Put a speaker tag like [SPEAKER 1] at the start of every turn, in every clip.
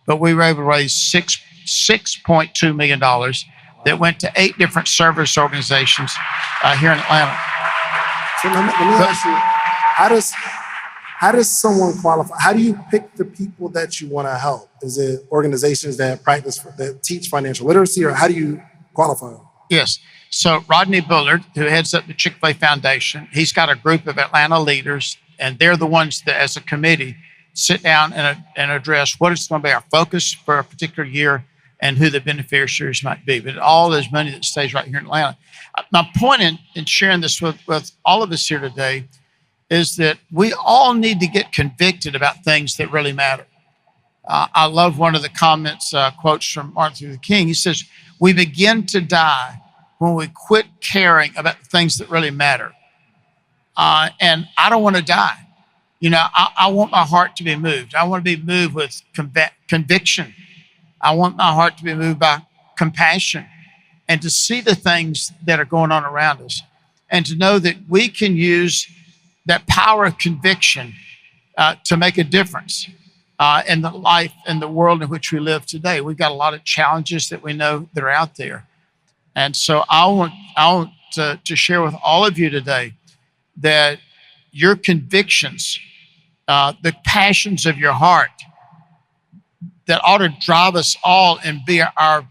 [SPEAKER 1] but we were able to raise $6.2 million that went to 8 different service organizations here in Atlanta.
[SPEAKER 2] So let me ask you, how does someone qualify? How do you pick the people that you want to help? Is it organizations that teach financial literacy, or how do you qualify them?
[SPEAKER 1] Yes. So Rodney Bullard, who heads up the Chick Fil A Foundation, he's got a group of Atlanta leaders, and they're the ones that, as a committee, sit down and address what is going to be our focus for a particular year and who the beneficiaries might be. But all is money that stays right here in Atlanta. My point in sharing this with all of us here today is that we all need to get convicted about things that really matter. I love one of the quotes from Martin Luther King. He says, "We begin to die when we quit caring about the things that really matter." And I don't want to die. I want my heart to be moved. I want to be moved with conviction. I want my heart to be moved by compassion and to see the things that are going on around us and to know that we can use that power of conviction to make a difference in the life and the world in which we live today. We've got a lot of challenges that we know that are out there. And so I want to share with all of you today that your convictions, the passions of your heart that ought to drive us all and be our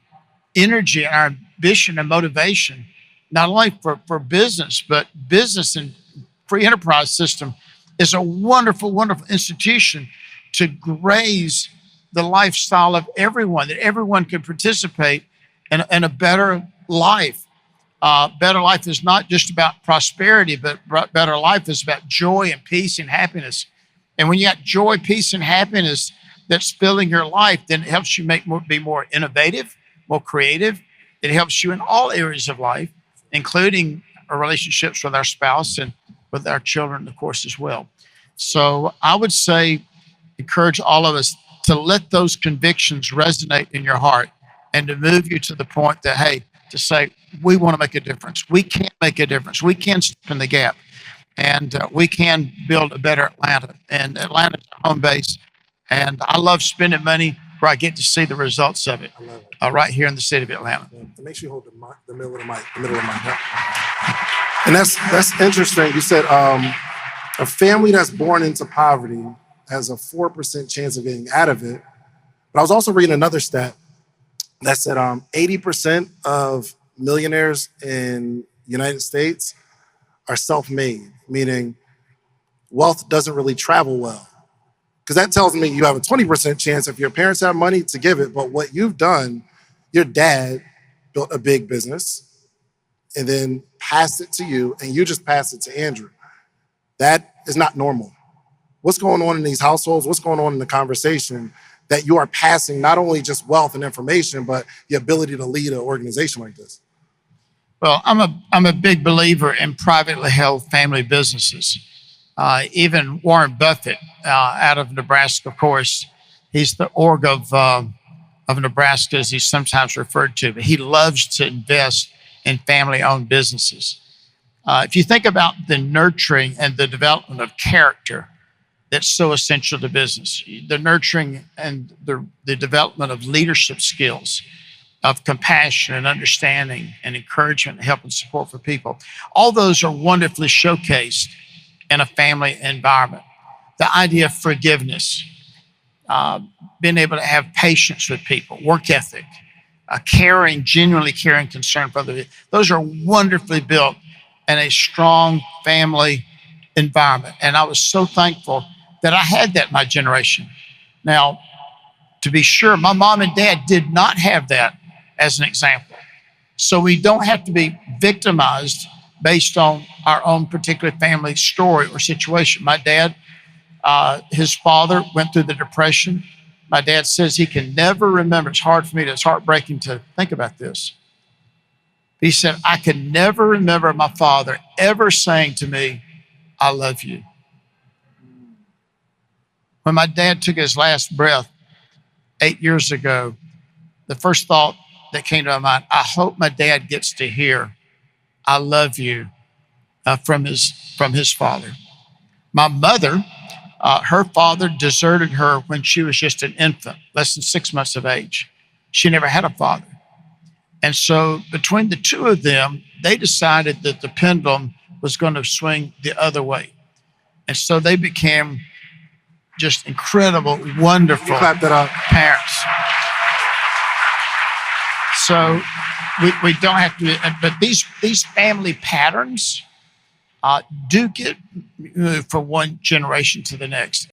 [SPEAKER 1] energy and our ambition and motivation, not only for business, but business and free enterprise system is a wonderful, wonderful institution to graze the lifestyle of everyone, that everyone can participate in a better life. Better life is not just about prosperity, but better life is about joy and peace and happiness. And when you got joy, peace, and happiness that's filling your life, then it helps you be more innovative, more creative. It helps you in all areas of life, including our relationships with our spouse and with our children, of course, as well. So I would say, encourage all of us to let those convictions resonate in your heart and to move you to the point that, hey, to say, we want to make a difference. We can make a difference. We can step in the gap, and we can build a better Atlanta. And Atlanta's our home base, and I love spending money where I get to see the results of it, right here in the city of Atlanta.
[SPEAKER 2] Make sure you hold the middle of the mic. And that's interesting. You said a family that's born into poverty has a 4% chance of getting out of it. But I was also reading another stat that said 80% of millionaires in the United States are self-made, meaning wealth doesn't really travel well. Because that tells me you have a 20% chance if your parents have money to give it, but what you've done, your dad built a big business and then passed it to you, and you just passed it to Andrew. That is not normal. What's going on in these households? What's going on in the conversation that you are passing not only just wealth and information, but the ability to lead an organization like this?
[SPEAKER 1] Well, I'm a big believer in privately held family businesses. Even Warren Buffett, out of Nebraska, of course, he's the org of Nebraska, as he's sometimes referred to, but he loves to invest in family-owned businesses. If you think about the nurturing and the development of character, that's so essential to business. The nurturing and the development of leadership skills, of compassion and understanding and encouragement, and help and support for people. All those are wonderfully showcased in a family environment. The idea of forgiveness, being able to have patience with people, work ethic, genuinely caring concern for others. Those are wonderfully built in a strong family environment. And I was so thankful that I had that in my generation. Now, to be sure, my mom and dad did not have that as an example. So we don't have to be victimized based on our own particular family story or situation. My dad, his father went through the Depression. My dad says he can never remember. It's hard for me, it's heartbreaking to think about this. He said, I can never remember my father ever saying to me, I love you. When my dad took his last breath 8 years ago, the first thought that came to my mind, I hope my dad gets to hear, I love you, from his father. My mother, Her father deserted her when she was just an infant, less than 6 months of age. She never had a father. And so between the two of them, they decided that the pendulum was going to swing the other way. And so they became just incredible, wonderful
[SPEAKER 2] Clap that up.
[SPEAKER 1] parents. So we don't have to, but these family patterns do get moved from one generation to the next.